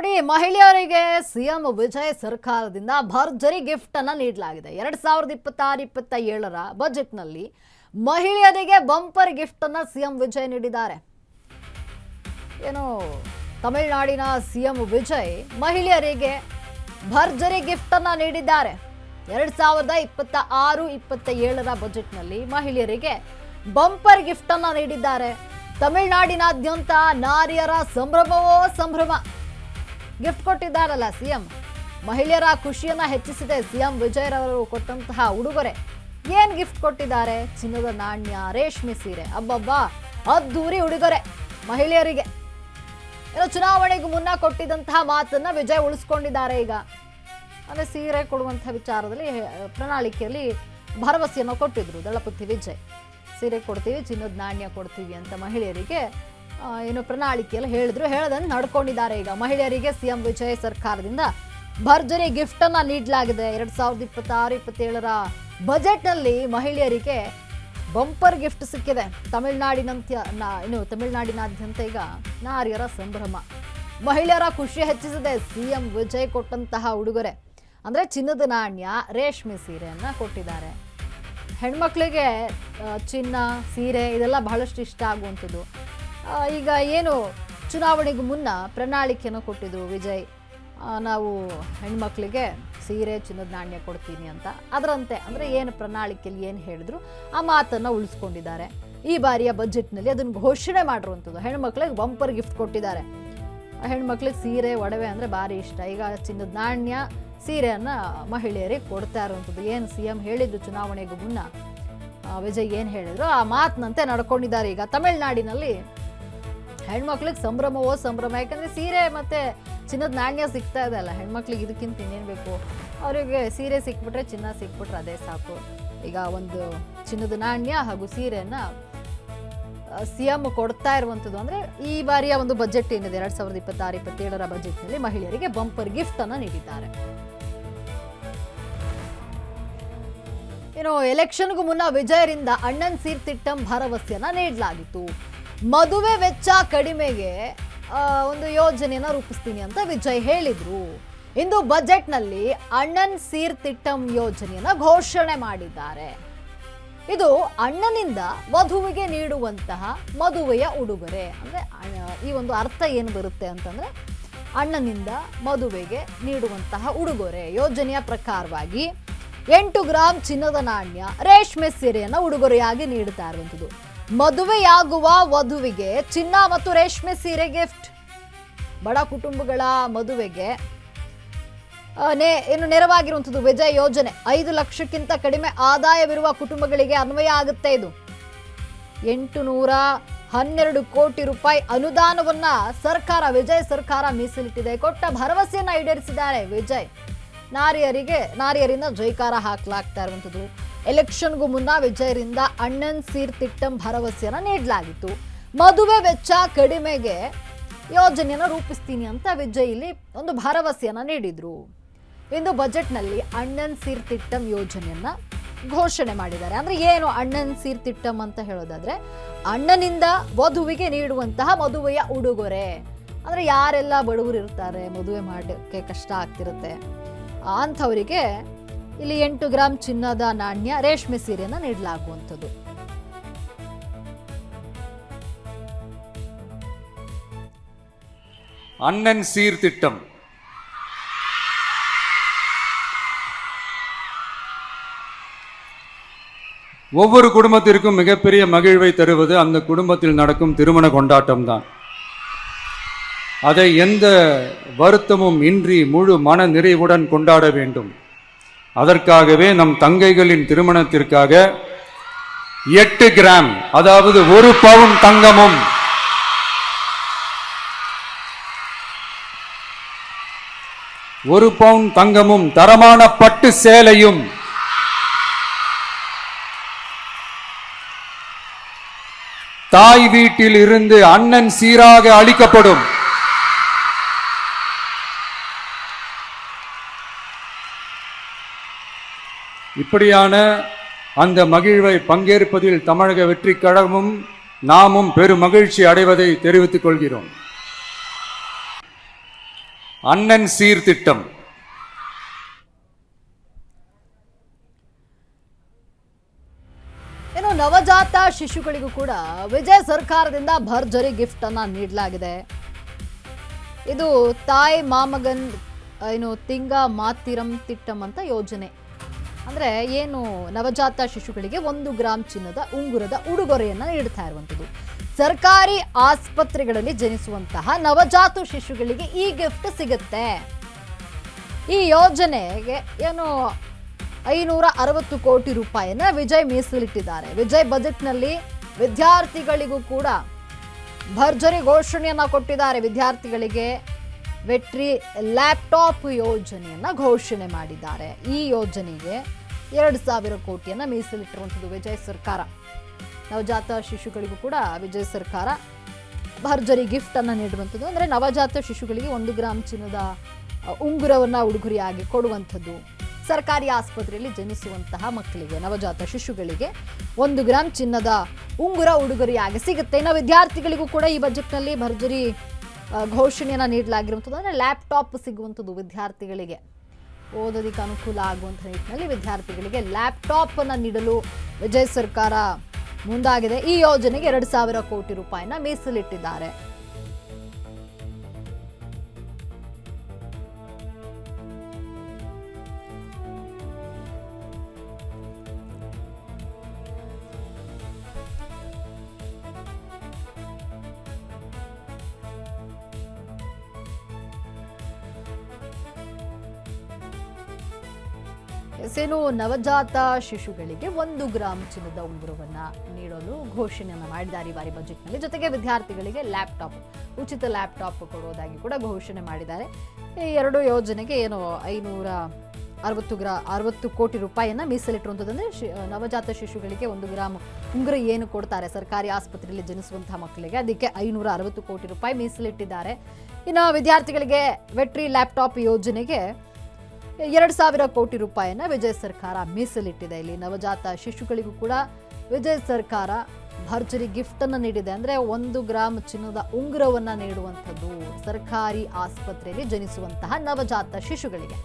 ನೋಡಿ, ಮಹಿಳೆಯರಿಗೆ ಸಿಎಂ ವಿಜಯ್ ಸರ್ಕಾರದಿಂದ ಭರ್ಜರಿ ಗಿಫ್ಟ್ ಅನ್ನು ನೀಡಲಾಗಿದೆ. 2026-27ರ ಬಜೆಟ್ನಲ್ಲಿ ಮಹಿಳೆಯರಿಗೆ ಬಂಪರ್ ಗಿಫ್ಟ್ ಅನ್ನು ಸಿಎಂ ವಿಜಯ್ ನೀಡಿದ್ದಾರೆ. ಏನು, ತಮಿಳುನಾಡಿನ ಸಿಎಂ ವಿಜಯ್ ಮಹಿಳೆಯರಿಗೆ ಭರ್ಜರಿ ಗಿಫ್ಟ್ ಅನ್ನು ನೀಡಿದ್ದಾರೆ. 2026-27ರ ಬಜೆಟ್ನಲ್ಲಿ ಮಹಿಳೆಯರಿಗೆ ಬಂಪರ್ ಗಿಫ್ಟ್ ಅನ್ನು ನೀಡಿದ್ದಾರೆ. ತಮಿಳುನಾಡಿನಾದ್ಯಂತ ನಾರಿಯರ ಸಂಭ್ರಮವೋ ಸಂಭ್ರಮ. ಗಿಫ್ಟ್ ಕೊಟ್ಟಿದ್ದಾರಲ್ಲ ಸಿಎಂ, ಮಹಿಳೆಯರ ಖುಷಿಯನ್ನ ಹೆಚ್ಚಿಸಿದೆ ಸಿಎಂ ವಿಜಯ್ ರವರು ಕೊಟ್ಟಂತಹ ಉಡುಗೊರೆ. ಏನ್ ಗಿಫ್ಟ್ ಕೊಟ್ಟಿದ್ದಾರೆ? ಚಿನ್ನದ ನಾಣ್ಯ, ರೇಷ್ಮೆ ಸೀರೆ. ಅಬ್ಬಬ್ಬಾ, ಅದ್ದೂರಿ ಉಡುಗೊರೆ ಮಹಿಳೆಯರಿಗೆ. ಏನೋ ಚುನಾವಣೆಗೂ ಮುನ್ನ ಕೊಟ್ಟಿದ್ದಂತಹ ಮಾತನ್ನ ವಿಜಯ್ ಉಳಿಸ್ಕೊಂಡಿದ್ದಾರೆ. ಈಗ ಅಂದ್ರೆ ಸೀರೆ ಕೊಡುವಂತಹ ವಿಚಾರದಲ್ಲಿ ಪ್ರಣಾಳಿಕೆಯಲ್ಲಿ ಭರವಸೆಯನ್ನು ಕೊಟ್ಟಿದ್ರು ದಳಪತಿ ವಿಜಯ್. ಸೀರೆ ಕೊಡ್ತೀವಿ, ಚಿನ್ನದ ನಾಣ್ಯ ಕೊಡ್ತೀವಿ ಅಂತ ಮಹಿಳೆಯರಿಗೆ ಏನು ಪ್ರಣಾಳಿಕೆಯಲ್ಲಿ ಹೇಳಿದ್ರು. ಹೇಳದಂತೆ ನಡ್ಕೊಂಡಿದ್ದಾರೆ. ಈಗ ಮಹಿಳೆಯರಿಗೆ ಸಿಎಂ ವಿಜಯ್ ಸರ್ಕಾರದಿಂದ ಭರ್ಜರಿ ಗಿಫ್ಟ್ ಅನ್ನ ನೀಡಲಾಗಿದೆ. 2026-27ರ ಬಜೆಟ್ನಲ್ಲಿ ಮಹಿಳೆಯರಿಗೆ ಬಂಪರ್ ಗಿಫ್ಟ್ ಸಿಕ್ಕಿದೆ. ತಮಿಳುನಾಡಿನಾದ್ಯಂತ ಈಗ ನಾರಿಯರ ಸಂಭ್ರಮ. ಮಹಿಳೆಯರ ಖುಷಿ ಹೆಚ್ಚಿಸಿದೆ ಸಿಎಂ ವಿಜಯ್ ಕೊಟ್ಟಂತಹ ಉಡುಗೊರೆ. ಅಂದ್ರೆ ಚಿನ್ನದ ನಾಣ್ಯ, ರೇಷ್ಮೆ ಸೀರೆಯನ್ನ ಕೊಟ್ಟಿದ್ದಾರೆ. ಹೆಣ್ಮಕ್ಳಿಗೆ ಚಿನ್ನ, ಸೀರೆ ಇದೆಲ್ಲ ಬಹಳಷ್ಟು ಇಷ್ಟ ಆಗುವಂಥದ್ದು. ಈಗ ಏನು ಚುನಾವಣೆಗೂ ಮುನ್ನ ಪ್ರಣಾಳಿಕೆಯನ್ನು ಕೊಟ್ಟಿದ್ರು ವಿಜಯ್, ನಾವು ಹೆಣ್ಮಕ್ಳಿಗೆ ಸೀರೆ, ಚಿನ್ನದ ನಾಣ್ಯ ಕೊಡ್ತೀನಿ ಅಂತ. ಅದರಂತೆ ಅಂದರೆ ಏನು ಪ್ರಣಾಳಿಕೆಯಲ್ಲಿ ಏನು ಹೇಳಿದ್ರು ಆ ಮಾತನ್ನು ಉಳಿಸ್ಕೊಂಡಿದ್ದಾರೆ. ಈ ಬಾರಿಯ ಬಜೆಟ್ನಲ್ಲಿ ಅದನ್ನು ಘೋಷಣೆ ಮಾಡಿರುವಂಥದ್ದು. ಹೆಣ್ಮಕ್ಳಿಗೆ ಬಂಪರ್ ಗಿಫ್ಟ್ ಕೊಟ್ಟಿದ್ದಾರೆ. ಹೆಣ್ಮಕ್ಳಿಗೆ ಸೀರೆ, ಒಡವೆ ಅಂದರೆ ಭಾರಿ ಇಷ್ಟ. ಈಗ ಚಿನ್ನದ ನಾಣ್ಯ, ಸೀರೆಯನ್ನು ಮಹಿಳೆಯರಿಗೆ ಕೊಡ್ತಾ ಇರುವಂಥದ್ದು. ಏನು ಸಿಎಂ ಹೇಳಿದ್ರು ಚುನಾವಣೆಗೂ ಮುನ್ನ, ವಿಜಯ್ ಏನು ಹೇಳಿದ್ರು ಆ ಮಾತಿನಂತೆ ನಡ್ಕೊಂಡಿದ್ದಾರೆ. ಈಗ ತಮಿಳುನಾಡಿನಲ್ಲಿ ಹೆಣ್ಮಕ್ಳಿಗೆ ಸಂಭ್ರಮವೋ ಸಂಭ್ರಮ. ಯಾಕಂದರೆ ಸೀರೆ ಮತ್ತು ಚಿನ್ನದ ನಾಣ್ಯ ಸಿಗ್ತಾ ಇದೆ ಅಲ್ಲ ಹೆಣ್ಮಕ್ಳಿಗೆ, ಇದಕ್ಕಿಂತ ಇನ್ನೇನು ಬೇಕು? ಅವರಿಗೆ ಸೀರೆ ಸಿಕ್ಬಿಟ್ರೆ, ಚಿನ್ನ ಸಿಕ್ಬಿಟ್ರೆ ಅದೇ ಸಾಕು. ಈಗ ಒಂದು ಚಿನ್ನದ ನಾಣ್ಯ ಹಾಗೂ ಸೀರೆಯನ್ನು ಸಿಎಂ ಕೊಡ್ತಾ ಇರುವಂಥದ್ದು. ಅಂದರೆ ಈ ಬಾರಿಯ ಒಂದು ಬಜೆಟ್ ಏನಿದೆ 2026-27ರ ಬಜೆಟ್ನಲ್ಲಿ ಮಹಿಳೆಯರಿಗೆ ಬಂಪರ್ ಗಿಫ್ಟ್ ಅನ್ನು ನೀಡಿದ್ದಾರೆ. ಏನು, ಎಲೆಕ್ಷನ್ಗೂ ಮುನ್ನ ವಿಜಯರಿಂದ ಅಣ್ಣನ್ ಸೀರ್ ತಿಟ್ಟಂ ಭರವಸೆಯನ್ನ ನೀಡಲಾಗಿತ್ತು. ಮದುವೆ ವೆಚ್ಚ ಕಡಿಮೆಗೆ ಒಂದು ಯೋಜನೆಯನ್ನ ರೂಪಿಸ್ತೀನಿ ಅಂತ ವಿಜಯ್ ಹೇಳಿದ್ರು. ಇಂದು ಬಜೆಟ್ನಲ್ಲಿ ಅಣ್ಣನ್ ಸೀರ್ ತಿಟ್ಟಂ ಯೋಜನೆಯನ್ನ ಘೋಷಣೆ ಮಾಡಿದ್ದಾರೆ. ಇದು ಅಣ್ಣನಿಂದ ವಧುವಿಗೆ ನೀಡುವಂತಹ ಮದುವೆಯ ಉಡುಗೊರೆ. ಅಂದ್ರೆ ಈ ಒಂದು ಅರ್ಥ ಏನು ಬರುತ್ತೆ ಅಂತಂದ್ರೆ, ಅಣ್ಣನಿಂದ ಮದುವೆಗೆ ನೀಡುವಂತಹ ಉಡುಗೊರೆ ಯೋಜನೆಯ ಪ್ರಕಾರವಾಗಿ 8 ಗ್ರಾಂ ಚಿನ್ನದ ನಾಣ್ಯ, ರೇಷ್ಮೆ ಸೀರೆಯನ್ನು ಉಡುಗೊರೆಯಾಗಿ ನೀಡುತ್ತಾ ಇರುವಂಥದ್ದು. ಮದುವೆಯಾಗುವ ವಧುವಿಗೆ ಚಿನ್ನ ಮತ್ತು ರೇಷ್ಮೆ ಸೀರೆ ಗಿಫ್ಟ್. ಬಡ ಕುಟುಂಬಗಳ ಮದುವೆಗೆ ನೆರವಾಗಿರುವಂಥದ್ದು ವಿಜಯ್ ಯೋಜನೆ. 5 ಲಕ್ಷಕ್ಕಿಂತ ಕಡಿಮೆ ಆದಾಯವಿರುವ ಕುಟುಂಬಗಳಿಗೆ ಅನ್ವಯ ಆಗುತ್ತೆ. ಇದು 812 ಕೋಟಿ ರೂಪಾಯಿ ಅನುದಾನವನ್ನ ವಿಜಯ್ ಸರ್ಕಾರ ಮೀಸಲಿಟ್ಟಿದೆ. ಕೊಟ್ಟ ಭರವಸೆಯನ್ನ ಈಡೇರಿಸಿದ್ದಾರೆ ವಿಜಯ್. ನಾರಿಯರಿಂದ ಜೈಕಾರ ಹಾಕಲಾಗ್ತಾ ಇರುವಂಥದ್ದು. ಎಲೆಕ್ಷನ್ಗೂ ಮುನ್ನ ವಿಜಯರಿಂದ ಅಣ್ಣನ್ ಸೀರ್ ತಿಟ್ಟಂ ಭರವಸೆಯನ್ನ ನೀಡಲಾಗಿತ್ತು. ಮದುವೆ ವೆಚ್ಚ ಕಡಿಮೆಗೆ ಯೋಜನೆಯನ್ನು ರೂಪಿಸ್ತೀನಿ ಅಂತ ವಿಜಯ್ ಇಲ್ಲಿ ಒಂದು ಭರವಸೆಯನ್ನ ನೀಡಿದ್ರು. ಇಂದು ಬಜೆಟ್ನಲ್ಲಿ ಅಣ್ಣನ್ ಸೀರ್ ತಿಟ್ಟಂ ಯೋಜನೆಯನ್ನ ಘೋಷಣೆ ಮಾಡಿದ್ದಾರೆ. ಅಂದ್ರೆ ಏನು ಅಣ್ಣನ್ ಸೀರ್ ತಿಟ್ಟಂ ಅಂತ ಹೇಳೋದಾದ್ರೆ, ಅಣ್ಣನಿಂದ ವಧುವಿಗೆ ನೀಡುವಂತಹ ಮದುವೆಯ ಉಡುಗೊರೆ. ಅಂದ್ರೆ ಯಾರೆಲ್ಲ ಬಡವರು ಇರ್ತಾರೆ, ಮದುವೆ ಮಾಡೋಕ್ಕೆ ಕಷ್ಟ ಆಗ್ತಿರುತ್ತೆ, ಅಂಥವರಿಗೆ ಇಲ್ಲಿ 8 ಗ್ರಾಂ ಚಿನ್ನದ ನಾಣ್ಯ, ರೇಷ್ಮೆ ಸೀರೆಯನ್ನು ನೀಡಲಾಗುವಂಥದ್ದು. அண்ணன் சீர்திட்டம் ஒவ்வொரு குடும்பத்திற்கும் மிகப்பெரிய மகிழ்வை தருவது அந்த குடும்பத்தில் நடக்கும் திருமண கொண்டாட்டம் தான். அதை எந்த வருத்தமும் இன்றி முழு மன நிறைவுடன் கொண்டாட வேண்டும். அதற்காகவே நம் தங்கைகளின் திருமணத்திற்காக 8 கிராம், அதாவது 1 பவுன் தங்கமும் 1 பவுன் தங்கமும், தரமான பட்டு சேலையும், தாய் வீட்டில் இருந்து அண்ணன் சீராக அளிக்கப்படும். இப்படியான அந்த மகிழ்வை பங்கேற்பதில் தமிழக வெற்றி கழகமும் நாமும் பெரும் மகிழ்ச்சி அடைவதை தெரிவித்துக் கொள்கிறோம். அண்ணன் சீர்திட்டம். ಇನ್ನು ನವಜಾತ ಶಿಶುಗಳಿಗೂ ಕೂಡ ವಿಜಯ್ ಸರ್ಕಾರದಿಂದ ಭರ್ಜರಿ ಗಿಫ್ಟ್ ಅನ್ನ ನೀಡಲಾಗಿದೆ. ಇದು ತಾಯ್ ಮಾಮಗನ್ ತಿಂಗ ಮಾತಿರಂ ತಿಟ್ಟಂ ಅಂತ ಯೋಜನೆ. ಅಂದ್ರೆ ಏನು ನವಜಾತ ಶಿಶುಗಳಿಗೆ 1 ಗ್ರಾಂ ಚಿನ್ನದ ಉಂಗುರದ ಉಡುಗೊರೆಯನ್ನ ನೀಡ್ತಾ ಇರುವಂಥದ್ದು. ಸರ್ಕಾರಿ ಆಸ್ಪತ್ರೆಗಳಲ್ಲಿ ಜನಿಸುವಂತಹ ನವಜಾತ ಶಿಶುಗಳಿಗೆ ಈ ಗಿಫ್ಟ್ ಸಿಗುತ್ತೆ. ಈ ಯೋಜನೆಗೆ ಏನು 560 ಕೋಟಿ ರೂಪಾಯಿಯನ್ನ ವಿಜಯ್ ಮೀಸಲಿಟ್ಟಿದ್ದಾರೆ. ವಿಜಯ್ ಬಜೆಟ್ನಲ್ಲಿ ವಿದ್ಯಾರ್ಥಿಗಳಿಗೂ ಕೂಡ ಭರ್ಜರಿ ಘೋಷಣೆಯನ್ನ ಕೊಟ್ಟಿದ್ದಾರೆ. ವಿದ್ಯಾರ್ಥಿಗಳಿಗೆ ವೆಟ್ರಿ ಲ್ಯಾಪ್ಟಾಪ್ ಯೋಜನೆಯನ್ನ ಘೋಷಣೆ ಮಾಡಿದ್ದಾರೆ. ಈ ಯೋಜನೆಗೆ 2,000 ಕೋಟಿಯನ್ನ ಮೀಸಲಿಟ್ಟಿರುವಂಥದ್ದು ವಿಜಯ್ ಸರ್ಕಾರ. ನವಜಾತ ಶಿಶುಗಳಿಗೂ ಕೂಡ ವಿಜಯ್ ಸರ್ಕಾರ ಭರ್ಜರಿ ಗಿಫ್ಟ್ ಅನ್ನ ನೀಡುವಂಥದ್ದು. ಅಂದ್ರೆ ನವಜಾತ ಶಿಶುಗಳಿಗೆ 1 ಗ್ರಾಂ ಚಿನ್ನದ ಉಂಗುರವನ್ನ ಉಡುಗೊರೆಯಾಗಿ ಕೊಡುವಂಥದ್ದು. ಸರ್ಕಾರಿ ಆಸ್ಪತ್ರೆಯಲ್ಲಿ ಜನಿಸುವಂತಹ ಮಕ್ಕಳಿಗೆ ನವಜಾತ ಶಿಶುಗಳಿಗೆ 1 ಗ್ರಾಂ ಚಿನ್ನದ ಉಂಗುರ ಉಡುಗೊರೆಯಾಗಿ ಸಿಗುತ್ತೆ. ಇನ್ನು ವಿದ್ಯಾರ್ಥಿಗಳಿಗೂ ಕೂಡ ಈ ಬಜೆಟ್ನಲ್ಲಿ ಭರ್ಜರಿ ಘೋಷಣೆಯನ್ನು ನೀಡಲಾಗಿರುವಂಥದ್ದು. ಅಂದರೆ ಲ್ಯಾಪ್ಟಾಪ್ ಸಿಗುವಂಥದ್ದು ವಿದ್ಯಾರ್ಥಿಗಳಿಗೆ ಓದೋದಕ್ಕೆ ಅನುಕೂಲ ಆಗುವಂಥ ನಿಟ್ಟಿನಲ್ಲಿ ವಿದ್ಯಾರ್ಥಿಗಳಿಗೆ ಲ್ಯಾಪ್ಟಾಪ್ ಅನ್ನು ನೀಡಲು ವಿಜಯ್ ಸರ್ಕಾರ ಮುಂದಾಗಿದೆ. ಈ ಯೋಜನೆಗೆ 2,000 ಕೋಟಿ ರೂಪಾಯಿನ ಮೀಸಲಿಟ್ಟಿದ್ದಾರೆ. ಏನು ನವಜಾತ ಶಿಶುಗಳಿಗೆ 1 ಗ್ರಾಂ ಚಿನ್ನದ ಉಂಗುರವನ್ನ ನೀಡಲು ಘೋಷಣೆಯನ್ನು ಮಾಡಿದ್ದಾರೆ ಈ ಬಾರಿ ಬಜೆಟ್ನಲ್ಲಿ. ಜೊತೆಗೆ ವಿದ್ಯಾರ್ಥಿಗಳಿಗೆ ಲ್ಯಾಪ್ಟಾಪ್, ಉಚಿತ ಲ್ಯಾಪ್ಟಾಪ್ ಕೊಡುವುದಾಗಿ ಕೂಡ ಘೋಷಣೆ ಮಾಡಿದ್ದಾರೆ. ಈ 2 ಯೋಜನೆಗೆ ಏನು 560 ಕೋಟಿ ರೂಪಾಯಿಯನ್ನ ಮೀಸಲಿಟ್ಟಿರುವಂಥದ್ದು. ಅಂದರೆ ನವಜಾತ ಶಿಶುಗಳಿಗೆ 1 ಗ್ರಾಂ ಉಂಗುರ ಏನು ಕೊಡ್ತಾರೆ ಸರ್ಕಾರಿ ಆಸ್ಪತ್ರೆಯಲ್ಲಿ ಜನಿಸುವಂತಹ ಮಕ್ಕಳಿಗೆ, ಅದಕ್ಕೆ 560 ಕೋಟಿ ರೂಪಾಯಿ ಮೀಸಲಿಟ್ಟಿದ್ದಾರೆ. ಇನ್ನು ವಿದ್ಯಾರ್ಥಿಗಳಿಗೆ ವೆಟ್ರಿ ಲ್ಯಾಪ್ಟಾಪ್ ಯೋಜನೆಗೆ 2,000 ಕೋಟಿ ರೂಪಾಯಿಯನ್ನ ವಿಜಯ್ ಸರ್ಕಾರ ಮೀಸಲಿಟ್ಟಿದೆ. ಇಲ್ಲಿ ನವಜಾತ ಶಿಶುಗಳಿಗೂ ಕೂಡ ವಿಜಯ್ ಸರ್ಕಾರ ಭರ್ಜರಿ ಗಿಫ್ಟ್ ಅನ್ನು ನೀಡಿದೆ. ಅಂದ್ರೆ 1 ಗ್ರಾಂ ಚಿನ್ನದ ಉಂಗುರವನ್ನ ನೀಡುವಂಥದ್ದು ಸರ್ಕಾರಿ ಆಸ್ಪತ್ರೆಯಲ್ಲಿ ಜನಿಸುವಂತಹ ನವಜಾತ ಶಿಶುಗಳಿಗೆ.